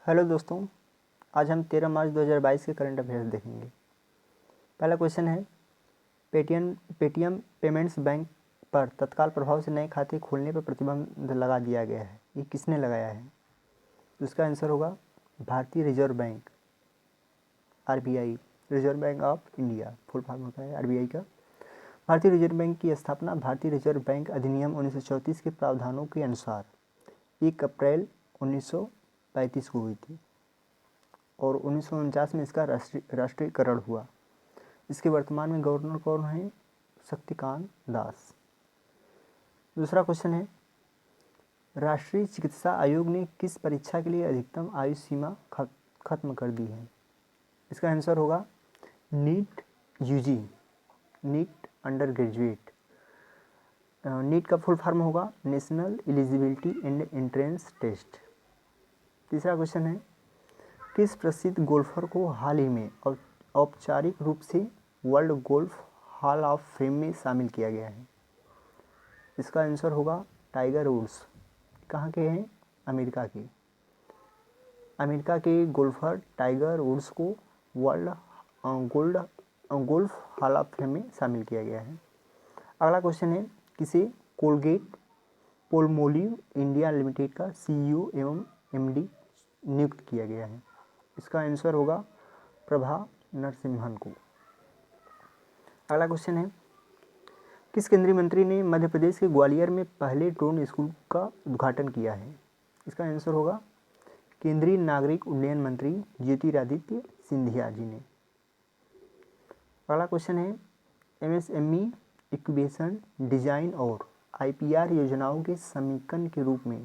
Hello दोस्तों, आज हम 13 मार्च 2022 के करंट अफेयर्स देखेंगे। पहला क्वेश्चन है, पेटीएम पेमेंट्स बैंक पर तत्काल प्रभाव से नए खाते खोलने पर प्रतिबंध लगा दिया गया है। ये किसने लगाया है? तो इसका आंसर होगा भारतीय reserve bank, RBI, reserve bank of India full form होता है आरबीआई का। भारतीय रिजर्व बैंक की स्थापना भारतीय रिजर्व बैंक अधिनियम 1934 के प्रावधानों के अनुसार 1 अप्रैल 1935 को हुई थी और 1949 में इसका राष्ट्रीयकरण हुआ। इसके वर्तमान में गवर्नर कौन है? शक्तिकांत दास। दूसरा क्वेश्चन है, राष्ट्रीय चिकित्सा आयोग ने किस परीक्षा के लिए अधिकतम आयु सीमा खत्म कर दी है? इसका आंसर होगा NEET UG, NEET under graduate. NEET का फुल फॉर्म होगा National Eligibility and Entrance Test. तीसरा क्वेश्चन है, किस प्रसिद्ध गोल्फर को हाल ही में औपचारिक रूप से world golf hall of fame में शामिल किया गया है? इसका आंसर होगा टाइगर वुड्स। कहाँ के हैं? अमेरिका के। अमेरिका के गोल्फर टाइगर वुड्स को world golf hall of fame में शामिल किया गया है। अगला क्वेश्चन है, किसे कोलगेट पोल्मोलिव इंडिया लिमिटेड का सीईओ एवं एमडी नियुक्त किया गया है? इसका आंसर होगा प्रभा नरसिम्हन को। अगला क्वेश्चन है, किस केंद्रीय मंत्री ने मध्य प्रदेश के ग्वालियर में पहले ड्रोन स्कूल का उद्घाटन किया है? इसका आंसर होगा केंद्रीय नागरिक उड्डयन मंत्री ज्योतिरादित्य सिंधिया जी ने। अगला क्वेश्चन है, एमएसएमई इंक्यूबेशन डिजाइन और आईपीआर योजनाओं के समीकरण के रूप में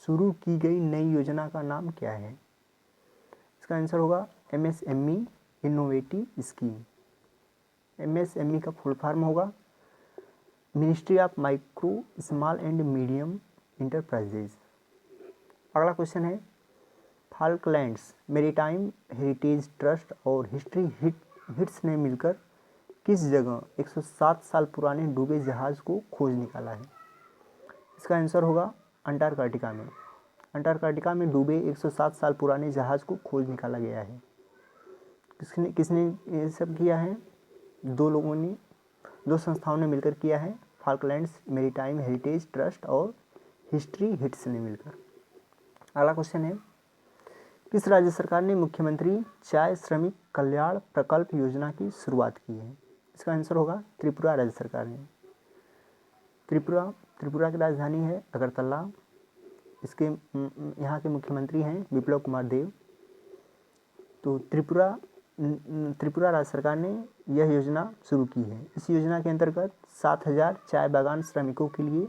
शुरू की गई नई योजना का नाम क्या है? इसका आंसर होगा एमएसएमई इनोवेटिव स्कीम। एमएसएमई का फुल फॉर्म होगा ministry of micro small and medium enterprises. अगला क्वेश्चन है, फाल्कलैंड्स मैरीटाइम हेरिटेज ट्रस्ट और हिस्ट्री हिट्स ने मिलकर किस जगह 107 साल पुराने डूबे जहाज को खोज निकाला है? इसका आंसर होगा अंटार्कटिका में। अंटार्कटिका में डूबे 107 साल पुराने जहाज को खोज निकाला गया है। किसने ये सब किया है? दो संस्थाओं ने मिलकर किया है, फाल्कलैंड्स मैरीटाइम हेरिटेज ट्रस्ट और हिस्ट्री हिट्स ने मिलकर। अगला क्वेश्चन है, किस राज्य सरकार ने मुख्यमंत्री चाय श्रमिक कल्याण प्रकल्प योजना की शुरुआत की है? इसका आंसर होगा त्रिपुरा राज्य सरकार ने। त्रिपुरा की राजधानी है अगरतला। इसके यहाँ के मुख्यमंत्री हैं विप्लव कुमार देव। तो त्रिपुरा राज्य सरकार ने यह योजना शुरू की है। इस योजना के अंतर्गत 7000 चाय बागान श्रमिकों के लिए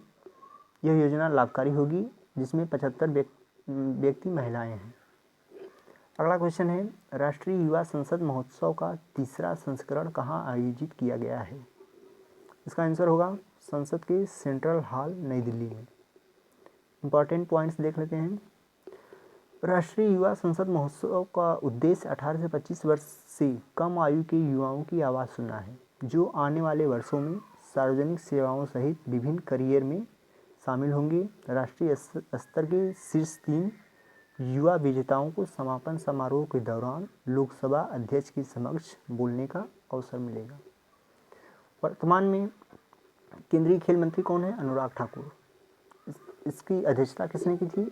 यह योजना लाभकारी होगी, जिसमें 75 व्यक्ति महिलाएं हैं। अगला क्वेश्चन है, राष्ट्रीय युवा संसद महोत्सव का तीसरा संस्करण कहाँ आयोजित किया गया है? इसका आंसर होगा संसद के सेंट्रल हॉल नई दिल्ली में। इंपॉर्टेंट पॉइंट्स देख लेते हैं। राष्ट्रीय युवा संसद महोत्सव का उद्देश्य 18 से 25 वर्ष से कम आयु के युवाओं की आवाज़ सुनना है, जो आने वाले वर्षों में सार्वजनिक सेवाओं सहित विभिन्न करियर में शामिल होंगे। राष्ट्रीय स्तर के शीर्ष 3 युवा विजेताओं को समापन समारोह के दौरान लोकसभा अध्यक्ष के समक्ष बोलने का अवसर मिलेगा। वर्तमान में केंद्रीय खेल मंत्री कौन है? अनुराग ठाकुर। इसकी अध्यक्षता किसने की थी?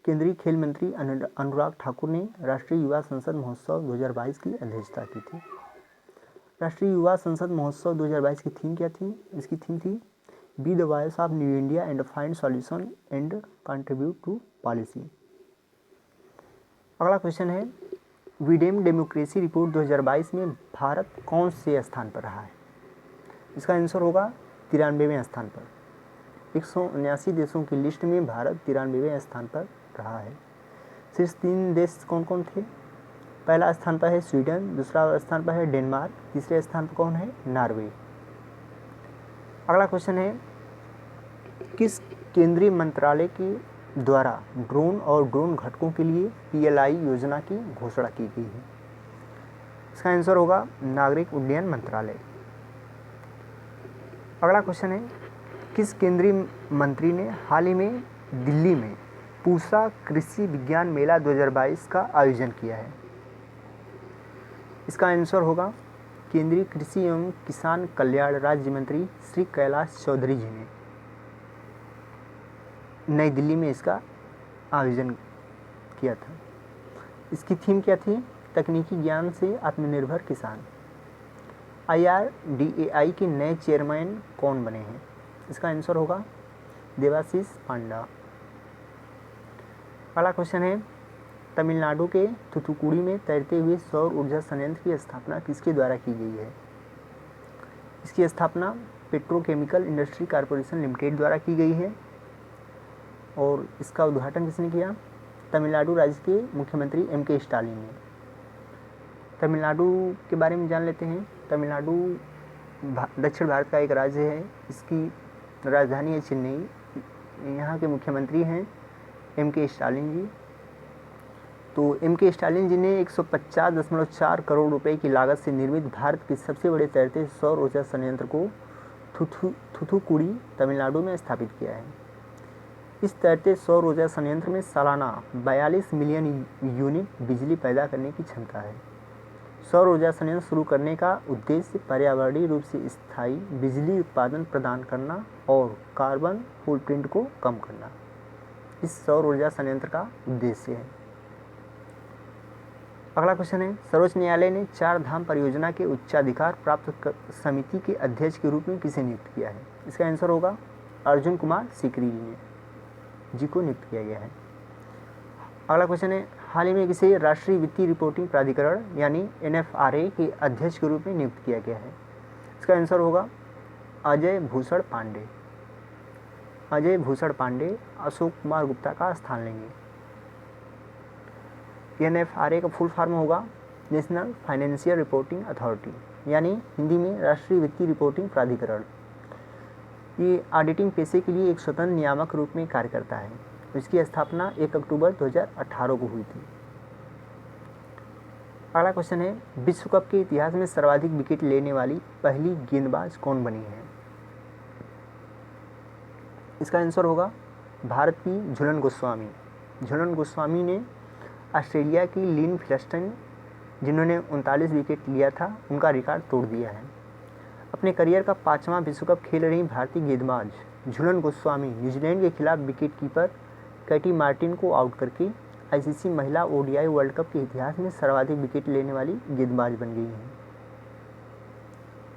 केंद्रीय खेल मंत्री अनुराग ठाकुर ने राष्ट्रीय युवा संसद महोत्सव 2022 की अध्यक्षता की थी। राष्ट्रीय युवा संसद महोत्सव 2022 की थीम क्या थी? इसकी थीम थी be the voice of new India and find solution and contribute to policy. अगला क्वेश्चन है, विडेम डेमोक्रेसी रिपोर्ट 2022 में भारत कौन से स्थान पर रहा है? इसका आंसर होगा 93वें स्थान पर। 179 देशों की लिस्ट में भारत 93वें स्थान पर रहा है। शीर्ष 3 देश कौन कौन थे? पहला स्थान पर है स्वीडन, दूसरा स्थान पर है डेनमार्क, तीसरे स्थान पर कौन है? नॉर्वे। अगला क्वेश्चन है, किस केंद्रीय मंत्रालय के द्वारा ड्रोन और ड्रोन घटकों के लिए पीएलआई योजना की घोषणा की गई है? इसका आंसर होगा नागरिक उड्डयन मंत्रालय। अगला क्वेश्चन है, किस केंद्रीय मंत्री ने हाल ही में दिल्ली में पूसा कृषि विज्ञान मेला 2022 का आयोजन किया है? इसका आंसर होगा केंद्रीय कृषि एवं किसान कल्याण राज्य मंत्री श्री कैलाश चौधरी जी ने नई दिल्ली में इसका आयोजन किया था। इसकी थीम क्या थी? तकनीकी ज्ञान से आत्मनिर्भर किसान। IRDAI के नए चेयरमैन कौन बने हैं? इसका आंसर होगा देवाशीष पांडा। अगला क्वेश्चन है, तमिलनाडु के थूथुकुडी में तैरते हुए सौर ऊर्जा संयंत्र की स्थापना किसके द्वारा की गई है? इसकी स्थापना पेट्रोकेमिकल इंडस्ट्री कॉरपोरेशन लिमिटेड द्वारा की गई है और इसका उद्घाटन किसने किया? तमिलनाडु राज्य के मुख्यमंत्री MK स्टालिन ने। तमिलनाडु के बारे में जान लेते हैं। तमिलनाडु दक्षिण भारत का एक राज्य है। इसकी राजधानी है चेन्नई। यहाँ के मुख्यमंत्री हैं MK स्टालिन जी। तो MK स्टालिन जी ने 150.4 करोड़ रुपए की लागत से निर्मित भारत के सबसे बड़े तैरते सौर ऊर्जा संयंत्र को थूथुकुडी तमिलनाडु में स्थापित किया है। इस तैरते सौर ऊर्जा संयंत्र में सालाना 42 मिलियन यूनिट बिजली पैदा करने की क्षमता है। सौर ऊर्जा संयंत्र शुरू करने का उद्देश्य पर्यावरणीय रूप से स्थायी बिजली उत्पादन प्रदान करना और कार्बन फुटप्रिंट को कम करना इस सौर ऊर्जा संयंत्र का उद्देश्य है। अगला क्वेश्चन है, सर्वोच्च न्यायालय ने 4 धाम परियोजना के उच्चाधिकार प्राप्त समिति के अध्यक्ष के रूप में किसे नियुक्त किया है? इसका आंसर होगा अर्जुन कुमार सीकरी जी को नियुक्त किया गया है। अगला क्वेश्चन है, हाल ही में किसे राष्ट्रीय वित्तीय रिपोर्टिंग प्राधिकरण यानी NFRA के अध्यक्ष के रूप में नियुक्त किया गया है? इसका आंसर होगा अजय भूषण पांडे। अजय भूषण पांडे अशोक कुमार गुप्ता का स्थान लेंगे। NFRA का फुल फॉर्म होगा नेशनल फाइनेंशियल रिपोर्टिंग अथॉरिटी यानी हिंदी में राष्ट्रीय वित्तीय रिपोर्टिंग प्राधिकरण। ये ऑडिटिंग पेशे के लिए एक स्वतंत्र नियामक रूप में कार्य करता है। इसकी स्थापना 1 अक्टूबर 2018 को हुई थी। अगला क्वेश्चन है, विश्व कप के इतिहास में सर्वाधिक विकेट लेने वाली पहली गेंदबाज कौन बनी है? इसका आंसर होगा भारत की झूलन गोस्वामी। झूलन गोस्वामी ने ऑस्ट्रेलिया की लिन फिलिप्सन जिन्होंने 39 विकेट लिया था उनका रिकॉर्ड तोड़ दिया है। अपने करियर का 5वां विश्व कप खेल रही भारतीय गेंदबाज झूलन गोस्वामी न्यूजीलैंड के खिलाफ विकेट कीपर कैटी मार्टिन को आउट करके ICC महिला ODI वर्ल्ड कप के इतिहास में सर्वाधिक विकेट लेने वाली गेंदबाज बन गई हैं।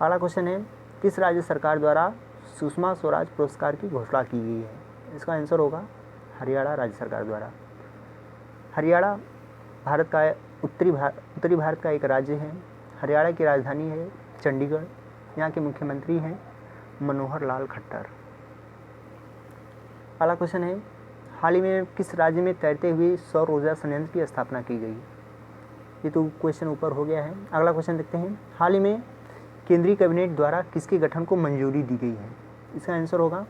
अगला क्वेश्चन है, किस राज्य सरकार द्वारा सुषमा स्वराज पुरस्कार की घोषणा की गई है? इसका आंसर होगा हरियाणा राज्य सरकार द्वारा। हरियाणा भारत का उत्तरी भारत का एक राज्य है। हरियाणा की राजधानी है चंडीगढ़। यहाँ के मुख्यमंत्री हैं मनोहर लाल खट्टर। अगला क्वेश्चन है, हाल ही में किस राज्य में तैरते हुए सौर ऊर्जा संयंत्र की स्थापना की गई? ये तो क्वेश्चन ऊपर हो गया है। अगला क्वेश्चन देखते हैं, हाल ही में केंद्रीय कैबिनेट द्वारा किसके गठन को मंजूरी दी गई है? इसका आंसर होगा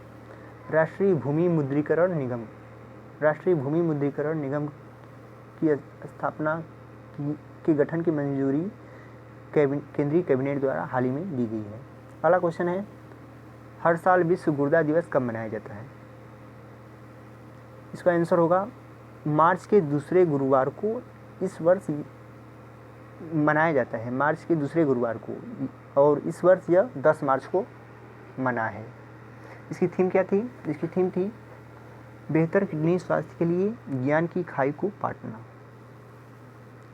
राष्ट्रीय भूमि मुद्रीकरण निगम। राष्ट्रीय भूमि मुद्रीकरण निगम की स्थापना के गठन की मंजूरी केंद्रीय कैबिनेट द्वारा हाल ही में दी गई है। अगला क्वेश्चन है, हर साल विश्व गुर्दा दिवस कब मनाया जाता है? इसका आंसर होगा मार्च के दूसरे गुरुवार को इस वर्ष मनाया जाता है। मार्च के दूसरे गुरुवार को, और इस वर्ष यह 10 मार्च को मना है। इसकी थीम क्या थी? इसकी थीम थी बेहतर किडनी स्वास्थ्य के लिए ज्ञान की खाई को पाटना।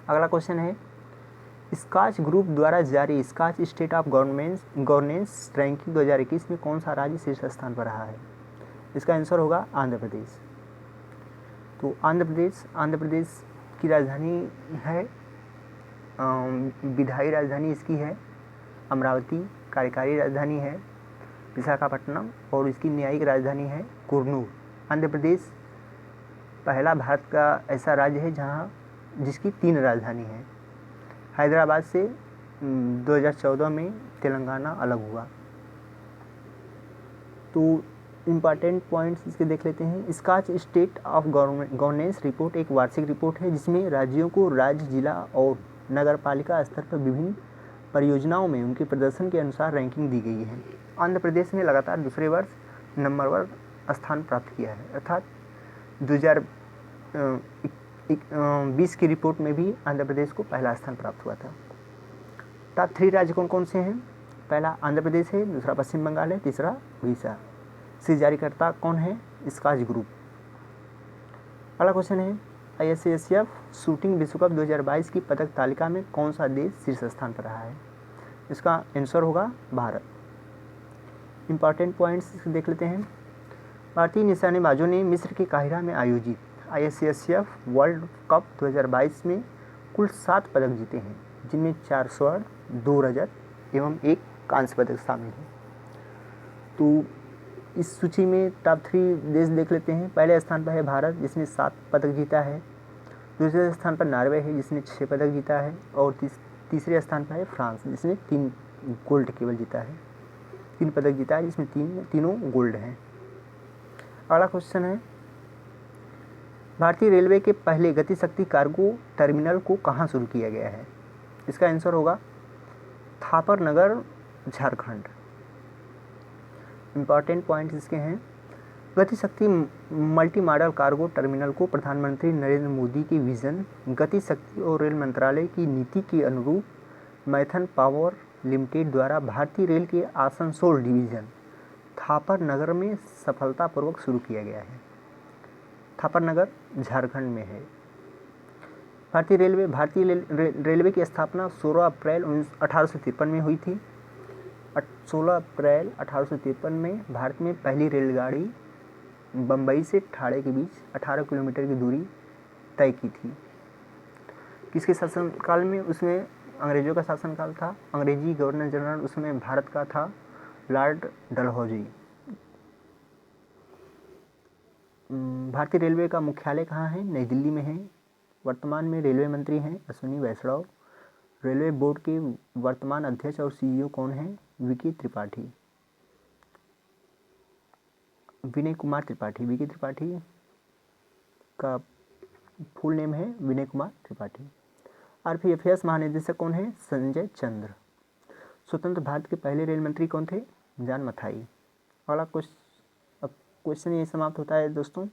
अगला क्वेश्चन है, स्कॉच ग्रुप द्वारा जारी Skoch state of governance ranking 2021 में कौन सा राज्य शीर्ष स्थान पर रहा है? इसका आंसर होगा आंध्र प्रदेश। तो आंध्र प्रदेश की राजधानी है विधायी राजधानी इसकी है अमरावती, कार्यकारी राजधानी है विशाखापट्टनम और इसकी न्यायिक राजधानी है कुर्नूल। आंध्र प्रदेश पहला भारत का ऐसा राज्य है जहां जिसकी 3 राजधानी है। हैदराबाद से 2014 में तेलंगाना अलग हुआ। तो इम्पॉर्टेंट पॉइंट्स इसके देख लेते हैं। Skoch state of governance report एक वार्षिक रिपोर्ट है जिसमें राज्यों को राज्य, जिला और नगर पालिका स्तर पर विभिन्न परियोजनाओं में उनके प्रदर्शन के अनुसार रैंकिंग दी गई है। आंध्र प्रदेश ने लगातार दूसरे वर्ष नंबर 1 स्थान प्राप्त किया है, अर्थात 20 की रिपोर्ट में भी आंध्र प्रदेश को पहला स्थान प्राप्त हुआ था। टॉप 3 राज्य कौन कौन से हैं? पहला आंध्र प्रदेश है, दूसरा पश्चिम बंगाल है, तीसरा उड़ीसा। इसके जारीकर्ता कौन है? स्काच ग्रुप। अगला क्वेश्चन है ISSF शूटिंग विश्व कप 2022 की पदक तालिका में कौन सा देश शीर्ष स्थान पर रहा है? इसका आंसर होगा भारत। इंपॉर्टेंट पॉइंट्स देख लेते हैं। भारतीय निशानेबाजों ने मिस्र के काहिरा में आयोजित ISSF वर्ल्ड कप 2022 में कुल 7 पदक जीते हैं, जिनमें 4 स्वर्ण, 2 रजत एवं 1 कांस्य पदक शामिल है। तो इस सूची में टॉप 3 देश देख लेते हैं। पहले स्थान पर है भारत, जिसने 7 पदक जीता है। दूसरे स्थान पर नॉर्वे है, जिसने 6 पदक जीता है। और तीसरे स्थान पर है फ्रांस, जिसने 3 गोल्ड केवल जीता है, 3 पदक जीता है, जिसमें तीनों गोल्ड हैं। अगला क्वेश्चन है भारतीय रेलवे के पहले गति शक्ति कार्गो टर्मिनल को कहाँ शुरू किया गया है? इसका आंसर होगा थापर नगर, झारखंड। इंपॉर्टेंट पॉइंट्स इसके हैं। गति शक्ति मल्टी मॉडल कार्गो टर्मिनल को प्रधानमंत्री नरेंद्र मोदी के विजन, गति शक्ति और रेल मंत्रालय की नीति के अनुरूप मैथन पावर लिमिटेड द्वारा भारतीय रेल के आसनसोल डिवीजन थापर नगर में सफलतापूर्वक शुरू किया गया है। थापर नगर झारखंड में है। भारतीय रेलवे की स्थापना 16 अप्रैल 1853 में हुई थी। 16 अप्रैल 1853 में भारत में पहली रेलगाड़ी बम्बई से ठाणे के बीच 18 किलोमीटर की दूरी तय की थी। किसके शासनकाल में? उसमें अंग्रेजों का शासनकाल था। अंग्रेजी गवर्नर जनरल उसमें भारत का था लॉर्ड डलहौजी। भारतीय रेलवे का मुख्यालय कहाँ है? नई दिल्ली में है। वर्तमान में रेलवे मंत्री हैं अश्विनी वैष्णव। रेलवे बोर्ड के वर्तमान अध्यक्ष और CEO कौन हैं? विकी त्रिपाठी, विनय कुमार त्रिपाठी। विकी त्रिपाठी का फुल नेम है विनय कुमार त्रिपाठी। RPFS महानिदेशक कौन है? संजय चंद्र। स्वतंत्र भारत के पहले रेल मंत्री कौन थे? जॉन मथाई। अगला क्वेश्चन ये समाप्त होता है दोस्तों।